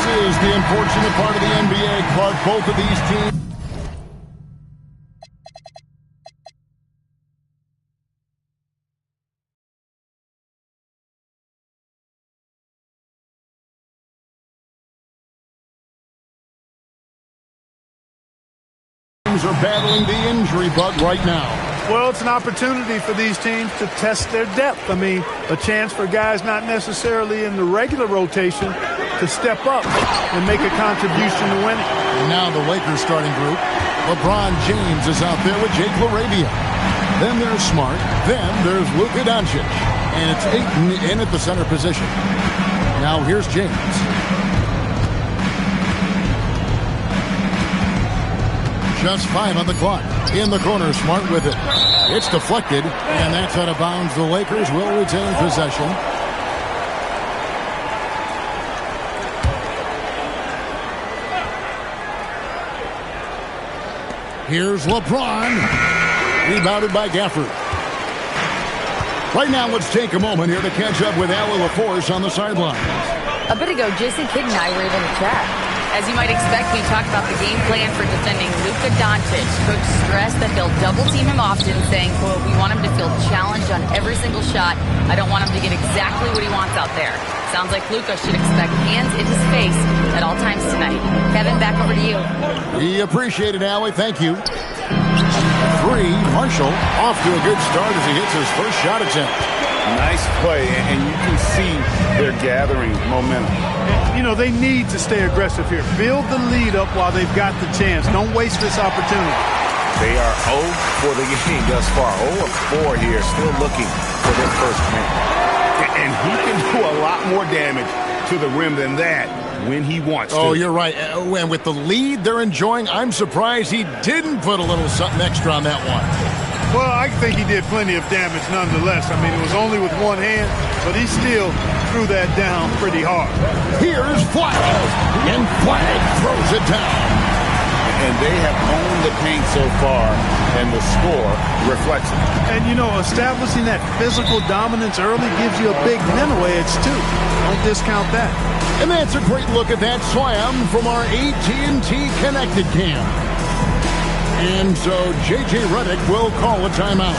is the unfortunate part of the NBA, Clark. Both of these teams are battling the injury bug right now. Well, it's an opportunity for these teams to test their depth. I mean, a chance for guys not necessarily in the regular rotation to step up and make a contribution to winning. And now the Lakers starting group. LeBron James is out there with Jake LaRavia. Then there's Smart. Then there's Luka Doncic. And it's Ayton in at the center position. Now here's James. Just 5 on the clock. In the corner, Smart with it. It's deflected, and that's out of bounds. The Lakers will retain possession. Here's LeBron. Rebounded by Gafford. Right now, let's take a moment here to catch up with Allie LaForce on the sideline. A bit ago, Jason Kidd and I were able to chat. As you might expect, we talked about the game plan for defending Luka Doncic. Coach stressed that they'll double-team him often, saying, quote, "We want him to feel challenged on every single shot. I don't want him to get exactly what he wants out there." Sounds like Luka should expect hands in his face at all times tonight. Kevin, back over to you. We appreciate it, Allie. Thank you. 3, Marshall off to a good start as he hits his first shot attempt. Nice play, and you can see they're gathering momentum. You know, they need to stay aggressive here. Build the lead up while they've got the chance. Don't waste this opportunity. They are 0 for the game thus far. 0 of 4 here, still looking for their first win. And he can do a lot more damage to the rim than that when he wants to. Oh, you're right. And with the lead they're enjoying, I'm surprised he didn't put a little something extra on that one. Well, I think he did plenty of damage nonetheless. I mean, it was only with one hand, but he still threw that down pretty hard. Here's Flag, and Flag throws it down. And they have owned the paint so far, and the score reflects it. And, you know, establishing that physical dominance early gives you a big mental edge, too. Don't discount that. And that's a great look at that slam from our AT&T Connected Cam. And so J.J. Redick will call a timeout.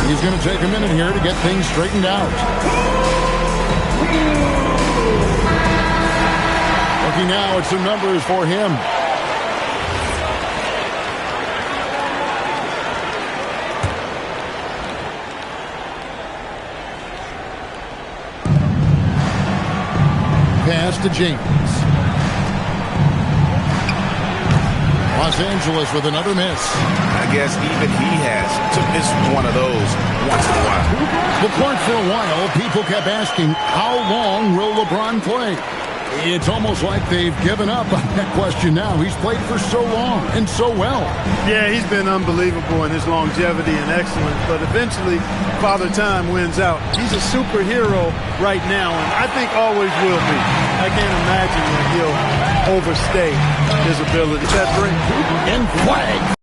He's going to take a minute here to get things straightened out. Looking now at some numbers for him. Pass to James. Los Angeles with another miss. I guess even he has to miss one of those once in a while. But for a while, people kept asking, how long will LeBron play? It's almost like they've given up on that question now. He's played for so long and so well. Yeah, he's been unbelievable in his longevity and excellence, but eventually Father Time wins out. He's a superhero right now, and I think always will be. I can't imagine that he'll overstay his ability. That bring and Flag.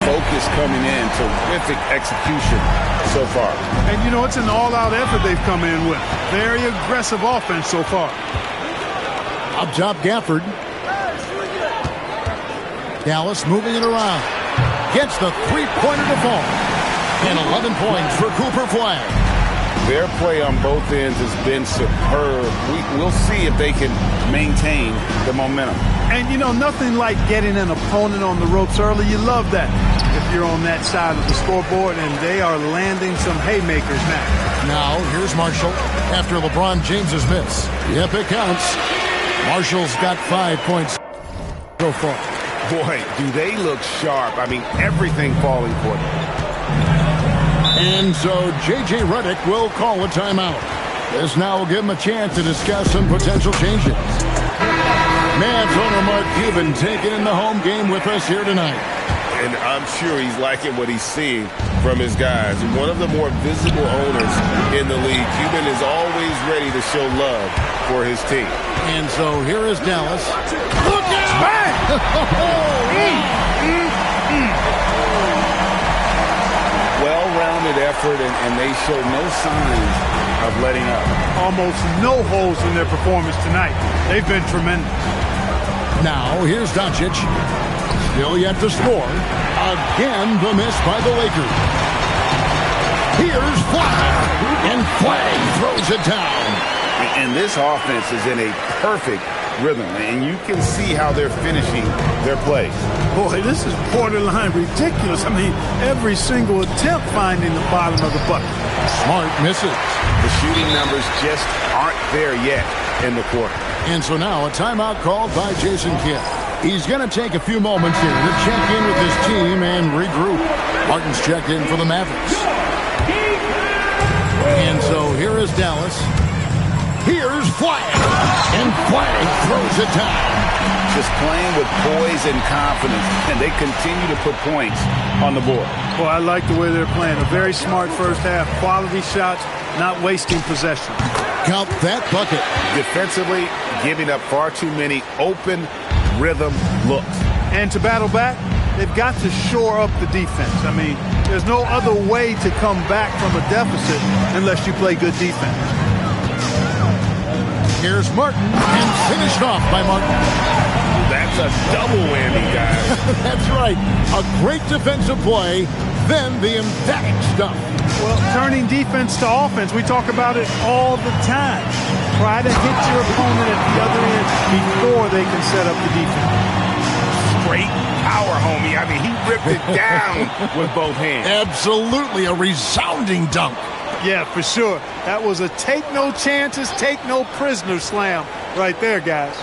Focus coming in, terrific execution so far. And, you know, it's an all-out effort they've come in with. Very aggressive offense so far. Up top, Gafford. Dallas moving it around. Gets the three-pointer to fall. And 11 points for Cooper Flag. Their play on both ends has been superb. We'll see if they can maintain the momentum. And, you know, nothing like getting an opponent on the ropes early. You love that if you're on that side of the scoreboard, and they are landing some haymakers now. Now, here's Marshall after LeBron James's miss. Yep, it counts. Marshall's got 5 points so far. Boy, do they look sharp. I mean, everything falling for them. And so J.J. Redick will call a timeout. This now will give him a chance to discuss some potential changes. Mavs owner Mark Cuban taking in the home game with us here tonight. And I'm sure he's liking what he's seeing from his guys. One of the more visible owners in the league. Cuban is always ready to show love for his team. And so here is Dallas. Look out! Bang! Well-rounded effort, and they show no signs of letting up. Almost no holes in their performance tonight. They've been tremendous. Now, here's Doncic. Still yet to score. Again, the miss by the Lakers. Here's Flagg. And Flagg throws it down. And this offense is in a perfect rhythm, and you can see how they're finishing their plays. Boy, this is borderline ridiculous. I mean, every single attempt finding the bottom of the bucket. Smart misses. The shooting numbers just aren't there yet in the quarter. And so now a timeout called by Jason Kidd. He's going to take a few moments here to check in with his team and regroup. Martin's checked in for the Mavericks. And so here is Dallas. Here's Flagg. And Flagg throws it down. Just playing with poise and confidence, and they continue to put points on the board. Well, I like the way they're playing. A very smart first half. Quality shots, not wasting possession. Count that bucket. Defensively, giving up far too many open rhythm looks. And to battle back, they've got to shore up the defense. I mean, there's no other way to come back from a deficit unless you play good defense. Here's Martin, and finished off by Martin. That's a double whammy, guys. That's right. A great defensive play, then the emphatic stuff. Well, turning defense to offense, we talk about it all the time. Try to hit your opponent at the other end before they can set up the defense. Straight power, homie. I mean, he ripped it down with both hands. Absolutely a resounding dunk. Yeah, for sure. That was a take no chances, take no prisoner slam right there, guys.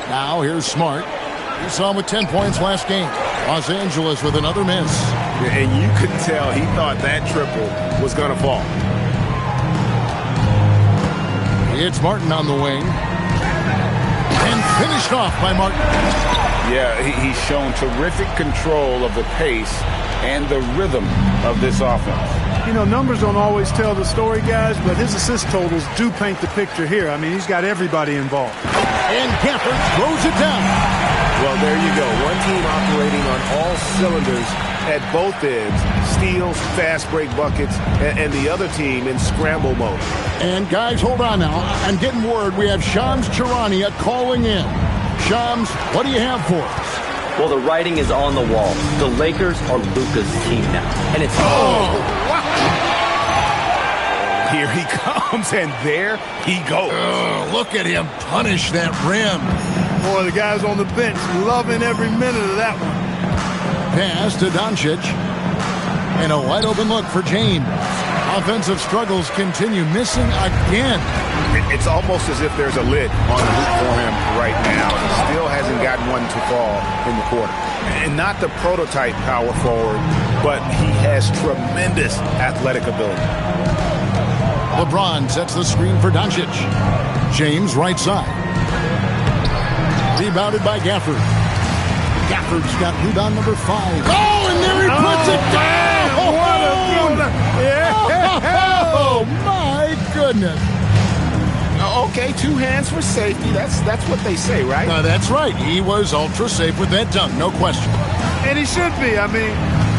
Now here's Smart. You saw him with 10 points last game. Los Angeles with another miss. And you could tell he thought that triple was going to fall. It's Martin on the wing. And finished off by Martin. Yeah, he's shown terrific control of the pace and the rhythm of this offense. You know, numbers don't always tell the story, guys, but his assist totals do paint the picture here. I mean, he's got everybody involved. And Gafford throws it down. Well, there you go. One team operating on all cylinders at both ends. Steals, fast break buckets, and the other team in scramble mode. And guys, hold on now. I'm getting word we have Shams Charania calling in. Shams, what do you have for us? Well, the writing is on the wall. The Lakers are Luka's team now. And it's... Wow. Here he comes, and there he goes. Look at him punish that rim. Boy, the guys on the bench loving every minute of that one. Pass to Doncic. And a wide open look for James. Offensive struggles continue, missing again. It's almost as if there's a lid on the hoop for him right now. He still hasn't gotten one to fall in the quarter. And not the prototype power forward, but he has tremendous athletic ability. LeBron sets the screen for Doncic. James right side. Rebounded by Gafford. Gafford's got rebound number 5. Oh, and there he puts it down! Oh, my goodness. Okay, 2 hands for safety. That's what they say, right? That's right. He was ultra safe with that dunk, no question. And he should be. I mean,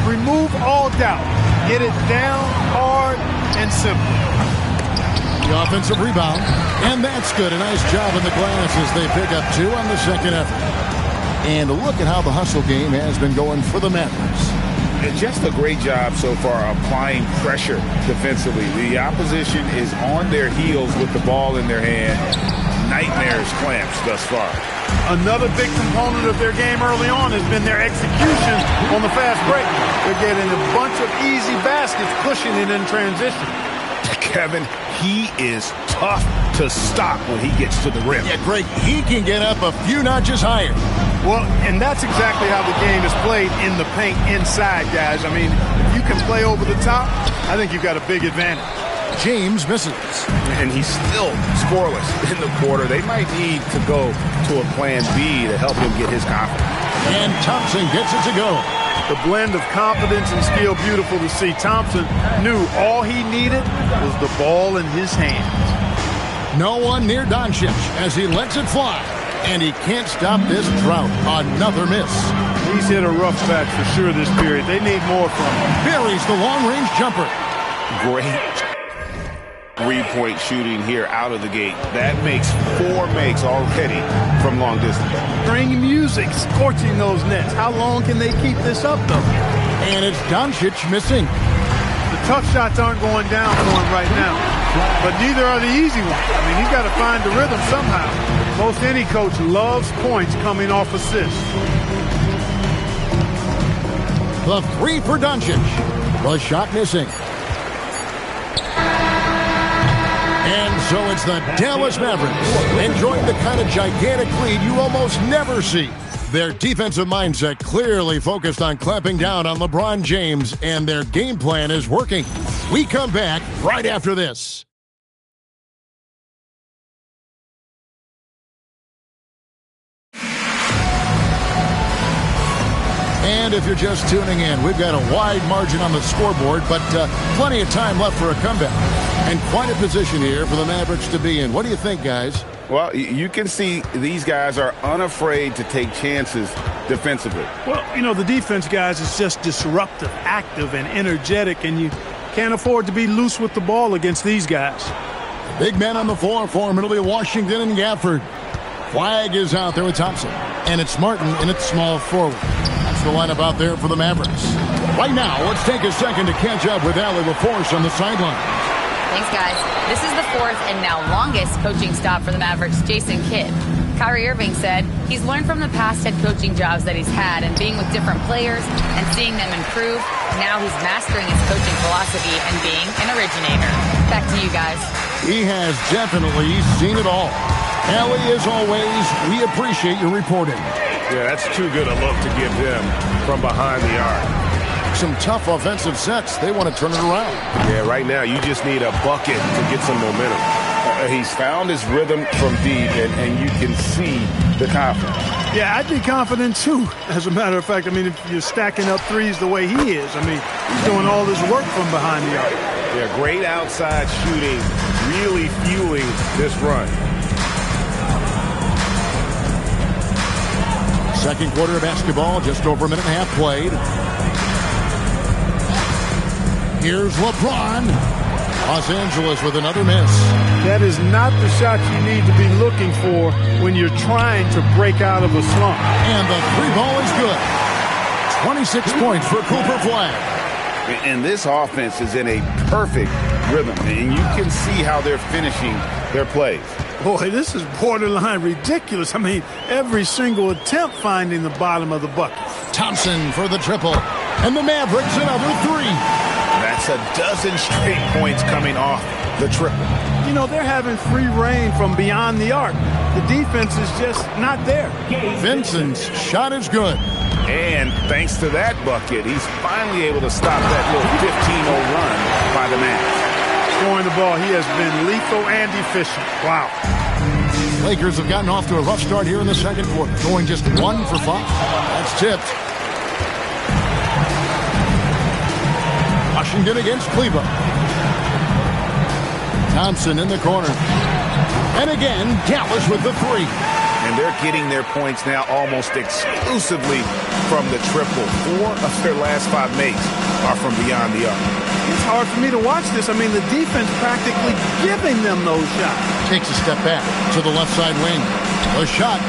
remove all doubt. Get it down, hard, and simple. The offensive rebound, and that's good. A nice job in the glass as they pick up 2 on the second effort. And look at how the hustle game has been going for the Mavericks. And just a great job so far applying pressure defensively. The opposition is on their heels with the ball in their hand. Nightmares clamps thus far. Another big component of their game early on has been their execution on the fast break. They're getting a bunch of easy baskets, pushing it in transition. Kevin, he is tough to stop when he gets to the rim. Yeah, Greg, he can get up a few notches higher. Well, and that's exactly how the game is played in the paint inside, guys. I mean, if you can play over the top, I think you've got a big advantage. James misses. And he's still scoreless in the quarter. They might need to go to a plan B to help him get his confidence. And Thompson gets it to go. The blend of confidence and skill, beautiful to see. Thompson knew all he needed was the ball in his hands. No one near Doncic as he lets it fly. And he can't stop this drought. Another miss. He's hit a rough patch for sure this period. They need more from him. Buries the long-range jumper. Great 3-point shooting here out of the gate. That makes 4 makes already from long distance. String music scorching those nets. How long can they keep this up, though? And it's Doncic missing. The tough shots aren't going down for him right now, but neither are the easy ones. I mean, he's got to find the rhythm somehow. Most any coach loves points coming off assists. The 3 for Doncic. The shot missing. And so it's the Dallas Mavericks enjoying the kind of gigantic lead you almost never see. Their defensive mindset clearly focused on clamping down on LeBron James, and their game plan is working. We come back right after this. And if you're just tuning in, we've got a wide margin on the scoreboard, but plenty of time left for a comeback. And quite a position here for the Mavericks to be in. What do you think, guys? Well, you can see these guys are unafraid to take chances defensively. Well, you know, the defense, guys, is just disruptive, active, and energetic, and you can't afford to be loose with the ball against these guys. Big man on the floor for him. It'll be Washington and Gafford. Flag is out there with Thompson. And it's Martin in its small forward. That's the lineup out there for the Mavericks. Right now, let's take a second to catch up with Allie LaForce on the sideline. Thanks, guys. This is the 4th and now longest coaching stop for the Mavericks' Jason Kidd. Kyrie Irving said he's learned from the past head coaching jobs that he's had and being with different players and seeing them improve. Now he's mastering his coaching philosophy and being an originator. Back to you guys. He has definitely seen it all. Allie, as always, we appreciate your reporting. Yeah, that's too good a look to give them from behind the arc. Some tough offensive sets. They want to turn it around. Yeah, right now you just need a bucket to get some momentum. He's found his rhythm from deep, and you can see the confidence. Yeah, I'd be confident, too, as a matter of fact. I mean, if you're stacking up threes the way he is, I mean, he's doing all this work from behind the arc. Yeah, great outside shooting, really fueling this run. Second quarter of basketball, just over a minute and a half played. Here's LeBron. Los Angeles with another miss. That is not the shot you need to be looking for when you're trying to break out of a slump. And the 3 ball is good. 26 points for Cooper Flag. And this offense is in a perfect rhythm, and you can see how they're finishing their plays. Boy, this is borderline ridiculous. I mean, every single attempt finding the bottom of the bucket. Thompson for the triple. And the Mavericks another 3. That's a dozen straight points coming off the triple. You know, they're having free reign from beyond the arc. The defense is just not there. Vincent's shot is good. And thanks to that bucket, he's finally able to stop that little 15-0 run by the Mavs. Scoring the ball, he has been lethal and efficient. Wow. Lakers have gotten off to a rough start here in the second quarter, going just 1 for 5. That's tipped. Washington against Cleveland. Thompson in the corner. And again, Dallas with the 3. And they're getting their points now almost exclusively from the triple. 4 of their last 5 makes are from beyond the arc. It's hard for me to watch this. I mean, the defense practically giving them those shots. Takes a step back to the left side wing. A shot.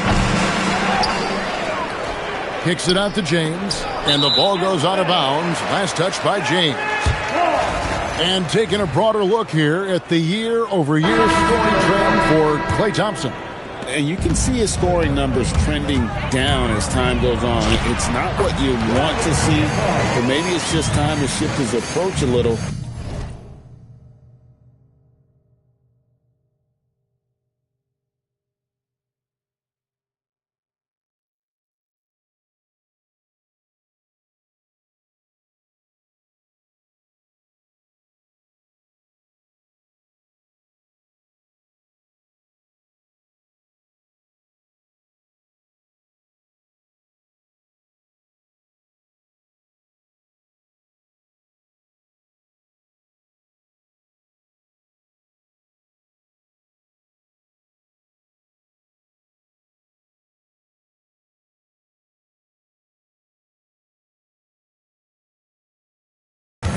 Kicks it out to James. And the ball goes out of bounds. Last touch by James. And taking a broader look here at the year-over-year scoring trend for Klay Thompson. And you can see his scoring numbers trending down as time goes on. It's not what you want to see, but maybe it's just time to shift his approach a little.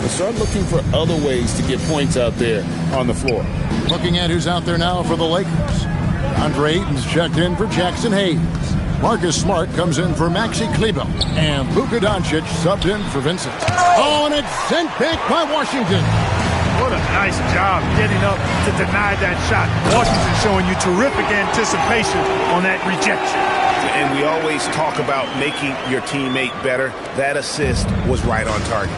and start looking for other ways to get points out there on the floor. Looking at who's out there now for the Lakers. Andre Ayton's checked in for Jackson Hayes. Marcus Smart comes in for Maxi Kleber. And Luka Doncic subbed in for Vincent. Oh, and it's sent back by Washington. What a nice job getting up to deny that shot. Washington showing you terrific anticipation on that rejection. And we always talk about making your teammate better. That assist was right on target.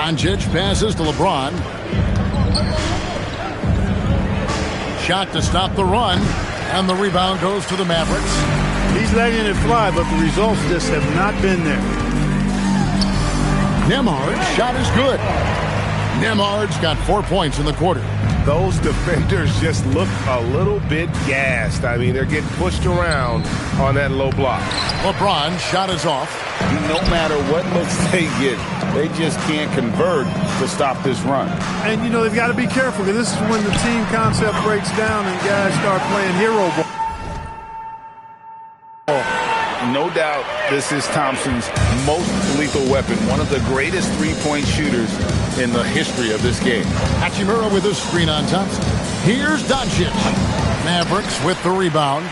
Doncic passes to LeBron. Shot to stop the run. And the rebound goes to the Mavericks. He's letting it fly, but the results just have not been there. Nembhard's shot is good. Nembhard's got 4 points in the quarter. Those defenders just look a little bit gassed. I mean, they're getting pushed around on that low block. LeBron's shot is off. No matter what looks they get, they just can't convert to stop this run. And, you know, they've got to be careful because this is when the team concept breaks down and guys start playing hero ball. No doubt this is Thompson's most lethal weapon, one of the greatest three-point shooters in the history of this game. Hachimura with a screen on Thompson. Here's Doncic. Mavericks with the rebound.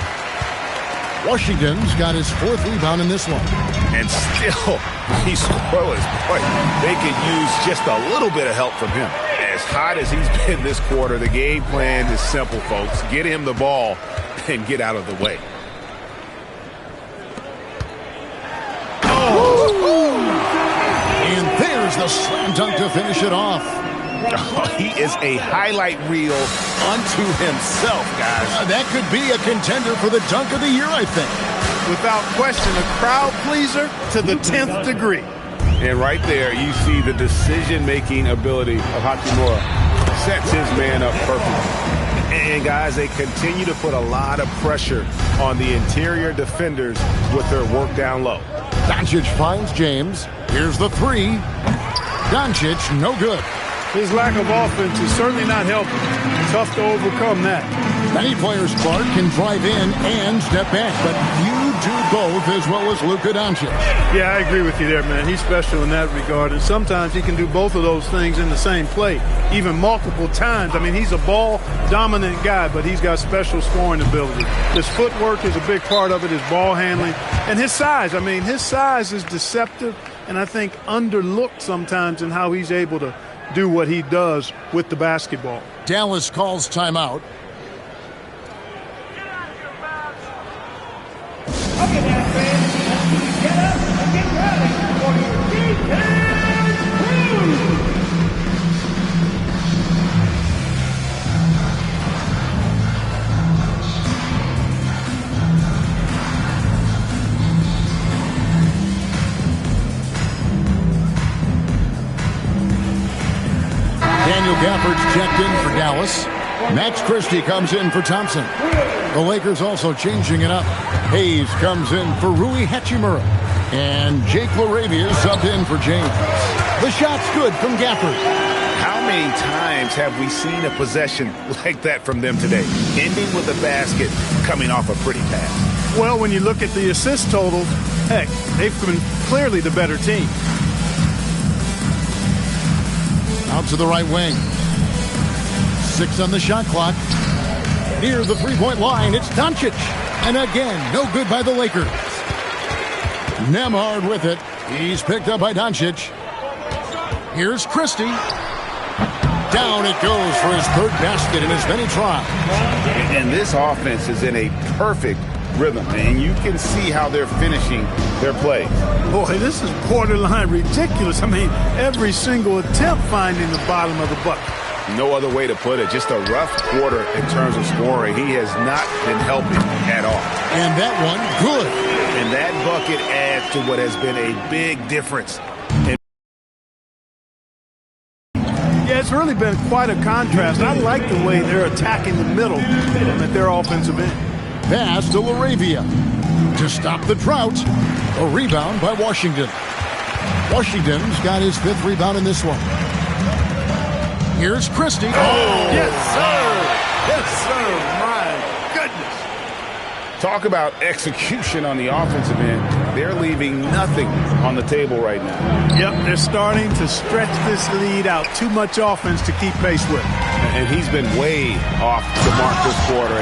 Washington's got his 4th rebound in this one. And still, he's scoreless. Boy, they could use just a little bit of help from him. As hot as he's been this quarter, the game plan is simple, folks. Get him the ball and get out of the way. And there's the slam dunk to finish it off. Oh, he is a highlight reel unto himself, guys. That could be a contender for the dunk of the year, I think. Without question, a crowd pleaser to the 10th degree. And right there, you see the decision-making ability of Hachimura. Sets his man up perfectly. And, guys, they continue to put a lot of pressure on the interior defenders with their work down low. Doncic finds James. Here's the three. Doncic, no good. His lack of offense is certainly not helping. Tough to overcome that. Many players, Clark, can drive in and step back, but you do both as well as Luka Doncic. Yeah, I agree with you there, man. He's special in that regard, and sometimes he can do both of those things in the same play, even multiple times. I mean, he's a ball-dominant guy, but he's got special scoring ability. His footwork is a big part of it, his ball handling, and his size. I mean, his size is deceptive, and I think underlooked sometimes in how he's able to do what he does with the basketball. Dallas calls timeout. Okay, now, fans, get up and get ready for your defense crew. Daniel Gafford's checked in for Dallas. Max Christie comes in for Thompson. The Lakers also changing it up. Hayes comes in for Rui Hachimura. And Jake LaRavia subbed in for James. The shot's good from Gafford. How many times have we seen a possession like that from them today? Ending with a basket, coming off a pretty pass. Well, when you look at the assist totals, heck, they've been clearly the better team. Out to the right wing. 6 on the shot clock. Near the three-point line, it's Doncic. And again, no good by the Lakers. Nembhard with it. He's picked up by Doncic. Here's Christie. Down it goes for his 3rd basket in as many tries. And this offense is in a perfect rhythm, and you can see how they're finishing their play. Boy, this is borderline ridiculous. I mean, every single attempt finding the bottom of the bucket. No other way to put it. Just a rough quarter in terms of scoring. He has not been helping at all. And that one, good. And that bucket adds to what has been a big difference. Yeah, it's really been quite a contrast. I like the way they're attacking the middle at their offensive end. Pass to LaRavia. To stop the drought, a rebound by Washington. Washington's got his 5th rebound in this one. Here's Christie. Oh, yes, sir. Yes, sir. My goodness. Talk about execution on the offensive end. They're leaving nothing on the table right now. Yep, they're starting to stretch this lead out. Too much offense to keep pace with. And he's been way off the mark this quarter.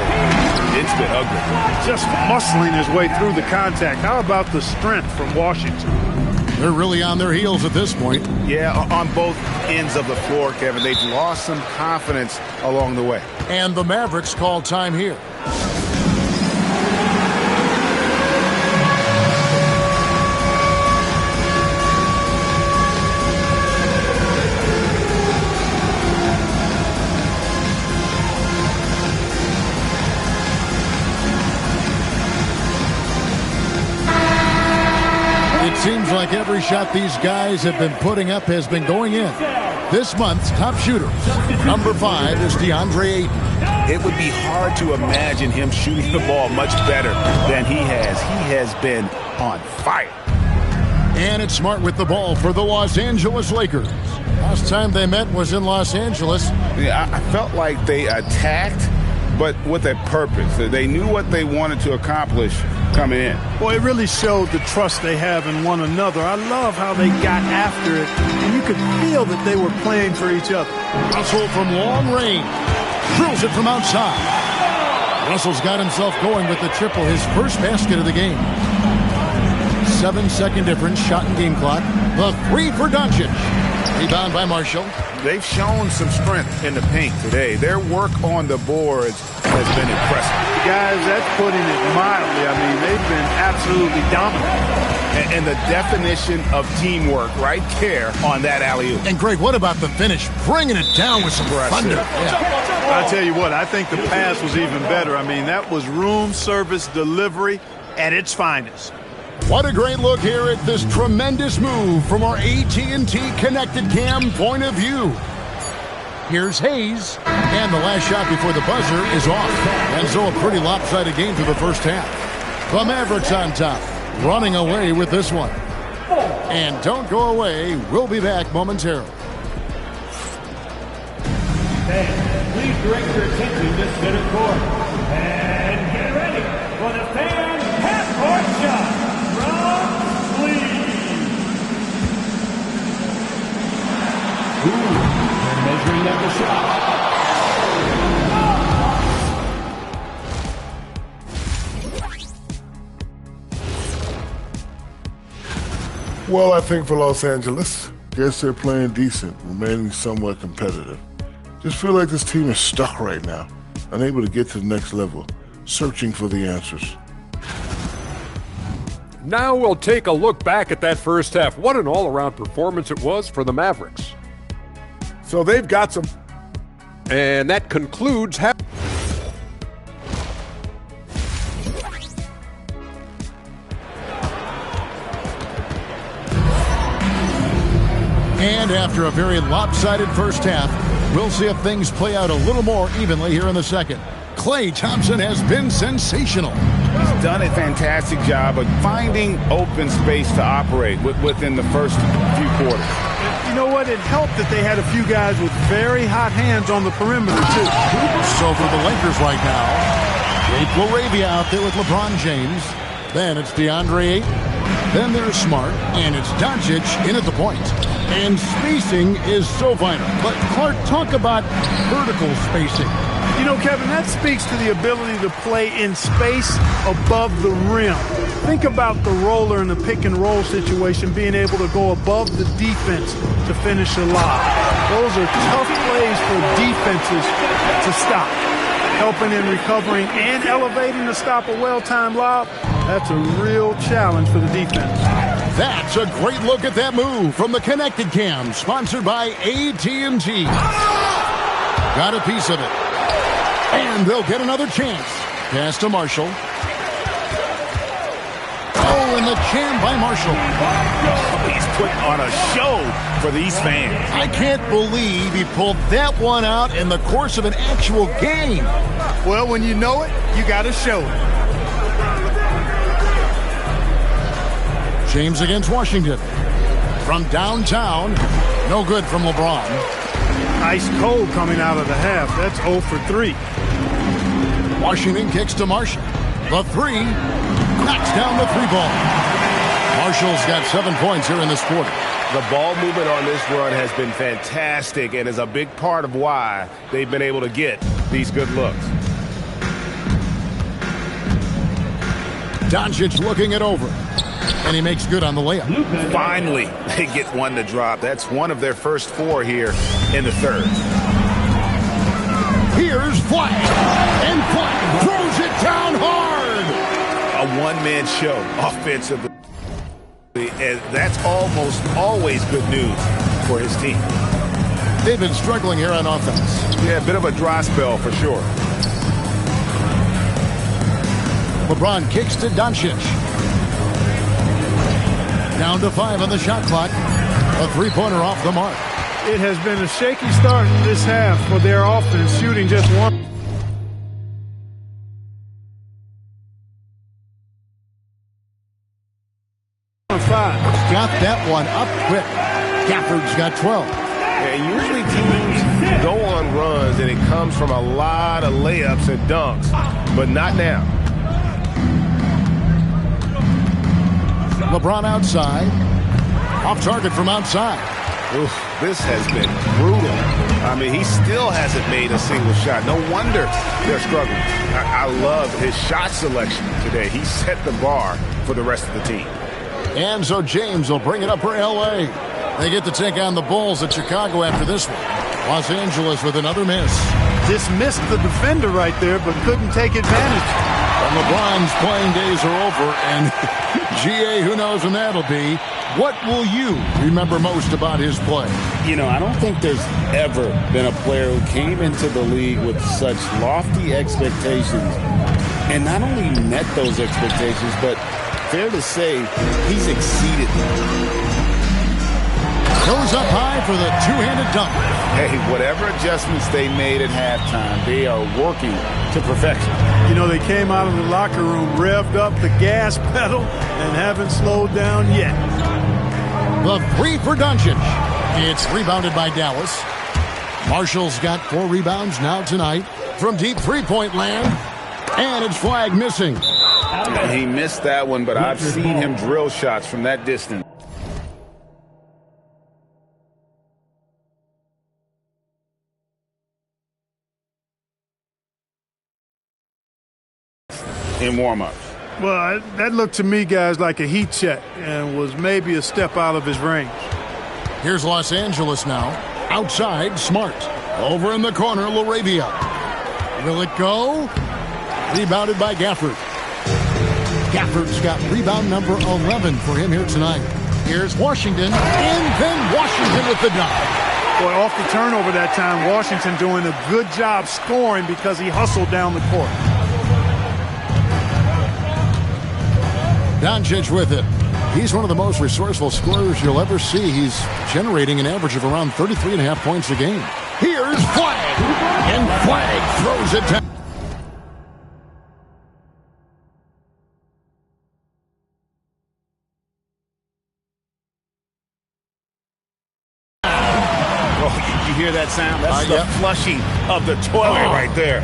It's been ugly. Just muscling his way through the contact. How about the strength from Washington? They're really on their heels at this point. Yeah, on both ends of the floor, Kevin. They've lost some confidence along the way. And the Mavericks call time here. It seems like every shot these guys have been putting up has been going in. This month's top shooter, number 5, is DeAndre Ayton. It would be hard to imagine him shooting the ball much better than he has. He has been on fire. And it's Smart with the ball for the Los Angeles Lakers. Last time they met was in Los Angeles. Yeah, I felt like they attacked, but with a purpose. They knew what they wanted to accomplish coming in. Boy, it really showed the trust they have in one another. I love how they got after it, and you could feel that they were playing for each other. Russell from long range. Drills it from outside. Russell's got himself going with the triple, his first basket of the game. 7-second difference, shot and game clock. The 3 for Doncic. Rebound by Marshall. They've shown some strength in the paint today. Their work on the boards has been impressive. Guys, that's putting it mildly. I mean, they've been absolutely dominant. And the definition of teamwork right there on that alley-oop. And Greg, what about the finish? Bringing it down with some thunder. I tell you what, I think the pass was even better. I mean, that was room service delivery at its finest. What a great look here at this tremendous move from our AT&T Connected Cam point of view. Here's Hayes, and the last shot before the buzzer is off. And so a pretty lopsided game through the first half. The Mavericks on top, running away with this one. And don't go away, we'll be back momentarily. Fans, please direct your attention to center court. And get ready for the fan half-court shot. Measuring up the shot. Well, I think for Los Angeles, guess they're playing decent, remaining somewhat competitive. Just feel like this team is stuck right now, unable to get to the next level, searching for the answers. Now we'll take a look back at that first half. What an all-around performance it was for the Mavericks. So they've got some. And that concludes half. And after a very lopsided first half, we'll see if things play out a little more evenly here in the second. Klay Thompson has been sensational. He's done a fantastic job of finding open space to operate within the first few quarters. You know what? It helped that they had a few guys with very hot hands on the perimeter, too. So for the Lakers right now, Jake LaRavia out there with LeBron James. Then it's DeAndre Ayton. Then there's Smart, and it's Doncic in at the point. And spacing is so vital. But Clark, talk about vertical spacing. You know, Kevin, that speaks to the ability to play in space above the rim. Think about the roller in the pick and roll situation, being able to go above the defense to finish a lob. Those are tough plays for defenses to stop. Helping in recovering and elevating to stop a well-timed lob, that's a real challenge for the defense. That's a great look at that move from the Connected Cam, sponsored by AT&T. Got a piece of it. And they'll get another chance. Pass to Marshall. Oh, and the jam by Marshall. He's putting on a show for these fans. I can't believe he pulled that one out in the course of an actual game. Well, when you know it, you got to show it. James against Washington. From downtown, no good from LeBron. Ice cold coming out of the half. That's 0 for 3. Washington kicks to Marshall. The three. Knocks down the three ball. Marshall's got 7 points here in this quarter. The ball movement on this run has been fantastic and is a big part of why they've been able to get these good looks. Doncic looking it over. And he makes good on the layup. Finally, they get one to drop. That's one of their first 4 here in the third. Here's Flag. And Flag throws it down hard. A one-man show offensively. And that's almost always good news for his team. They've been struggling here on offense. Yeah, a bit of a dry spell for sure. LeBron kicks to Doncic. Down to 5 on the shot clock. A three-pointer off the mark. It has been a shaky start in this half for their offense, shooting just one. Got that one up quick. Gafford's got 12. And usually teams go on runs and it comes from a lot of layups and dunks, but not now. LeBron outside. Off target from outside. Oof, this has been brutal. I mean, he still hasn't made a single shot. No wonder they're struggling. I love his shot selection today. He set the bar for the rest of the team. And so James will bring it up for L.A. They get to take on the Bulls at Chicago after this one. Los Angeles with another miss. Dismissed the defender right there, but couldn't take advantage. And LeBron's playing days are over, and G.A., who knows when that'll be. What will you remember most about his play? You know, I don't think there's ever been a player who came into the league with such lofty expectations and not only met those expectations, but fair to say, he's exceeded them. Goes up high for the two-handed dunk. Hey, whatever adjustments they made at halftime, they are working to perfection. You know, they came out of the locker room, revved up the gas pedal, and haven't slowed down yet. The three for Doncic. It's rebounded by Dallas. Marshall's got 4 rebounds now tonight from deep three-point land. And it's Flag missing. Yeah, he missed that one, but I've seen him drill shots from that distance. In warm-ups. Well, that looked to me, guys, like a heat check and was maybe a step out of his range. Here's Los Angeles now. Outside, Smart. Over in the corner, LaRavia. Will it go? Rebounded by Gafford. Gafford's got rebound number 11 for him here tonight. Here's Washington, and then Washington with the dunk. Boy, off the turnover that time, Washington doing a good job scoring because he hustled down the court. Doncic with it. He's one of the most resourceful scorers you'll ever see. He's generating an average of around 33.5 points a game. Here's Flag, and Flag throws it down. You hear that sound? That's the flushing of the toilet right there.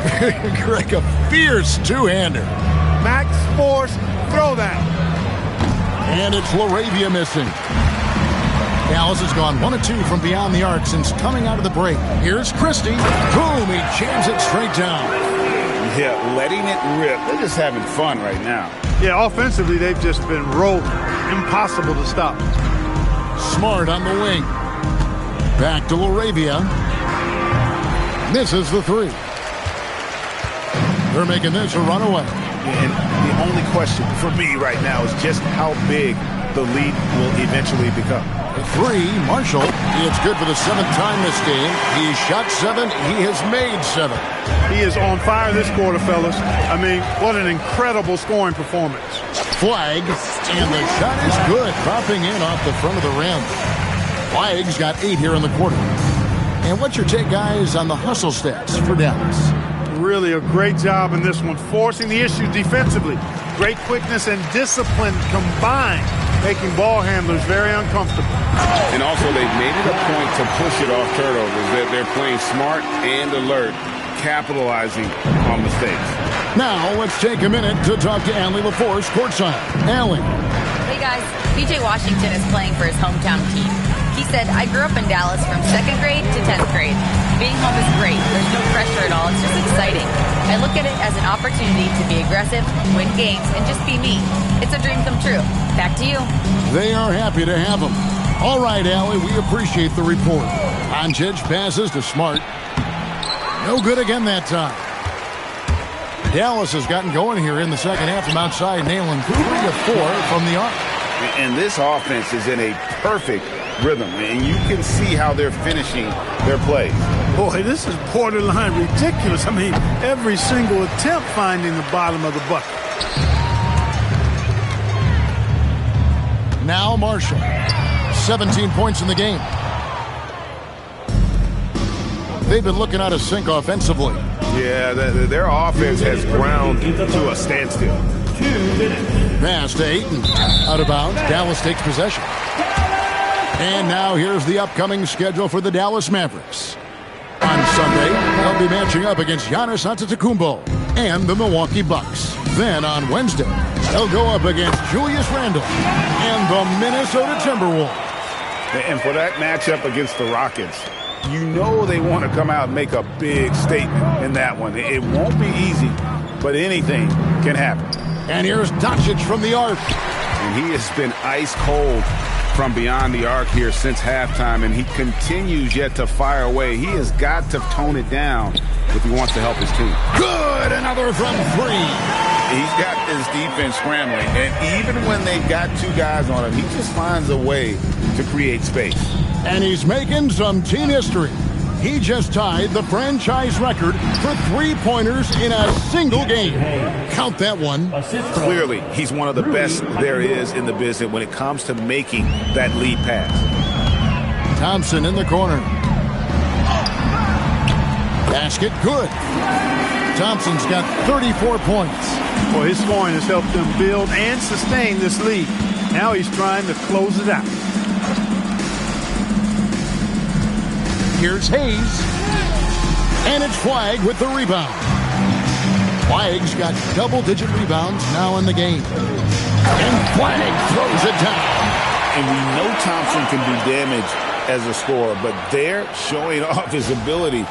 Greg, a fierce two-hander. Max Force, throw that. And it's LaRavia missing. Dallas has gone 1 of 2 from beyond the arc since coming out of the break. Here's Christie. Boom, he jams it straight down. Yeah, letting it rip. They're just having fun right now. Yeah, offensively, they've just been rolling. Impossible to stop. Smart on the wing. Back to LaRavia. Misses the 3. They're making this a runaway. And the only question for me right now is just how big the lead will eventually become. 3, Marshall. It's good for the 7th time this game. He shot 7. He has made 7. He is on fire this quarter, fellas. I mean, what an incredible scoring performance. Flag, and the shot is good, dropping in off the front of the rim. Flag's got 8 here in the quarter. And what's your take, guys, on the hustle stats for Dallas? Really a great job in this one, forcing the issue defensively. Great quickness and discipline combined, making ball handlers very uncomfortable. And also, they've made it a point to push it off turnovers. They're playing smart and alert, capitalizing on mistakes. Now let's take a minute to talk to Allie LaForce courtside. Allie. Hey guys, PJ Washington is playing for his hometown team. He said, I grew up in Dallas from 2nd grade to 10th grade. Being home is great. There's no pressure at all. It's just exciting. I look at it as an opportunity to be aggressive, win games, and just be me. It's a dream come true. Back to you. They are happy to have him. All right, Allie, we appreciate the report. Doncic passes to Smart. No good again that time. Dallas has gotten going here in the second half from outside, nailing 3 of 4 from the arc. And this offense is in a perfect rhythm, and you can see how they're finishing their plays. Boy, this is borderline ridiculous. I mean, every single attempt finding the bottom of the bucket. Now Marshall, 17 points in the game. They've been looking out of sync offensively. Yeah, their offense has ground to a standstill. Pass to Ayton. Out of bounds. Dallas takes possession. And now here's the upcoming schedule for the Dallas Mavericks. On Sunday, they'll be matching up against Giannis Antetokounmpo and the Milwaukee Bucks. Then on Wednesday, they'll go up against Julius Randle and the Minnesota Timberwolves. And for that matchup against the Rockets, you know they want to come out and make a big statement in that one. It won't be easy, but anything can happen. And here's Doncic from the arc. And he has been ice cold from beyond the arc here since halftime, and he continues yet to fire away. He has got to tone it down if he wants to help his team. Good, another from 3. He's got his defense scrambling, and even when they've got 2 guys on him, he just finds a way to create space. And he's making some team history. He just tied the franchise record for 3-pointers in a single game. Count that one. Clearly, he's one of the best there is in the business when it comes to making that lead pass. Thompson in the corner. Basket good. Thompson's got 34 points. Well, his scoring has helped them build and sustain this lead. Now he's trying to close it out. Here's Hayes. And it's Flagg with the rebound. Flagg's got double-digit rebounds now in the game. And Flagg throws it down. And we know Thompson can do damage as a scorer, but they're showing off his ability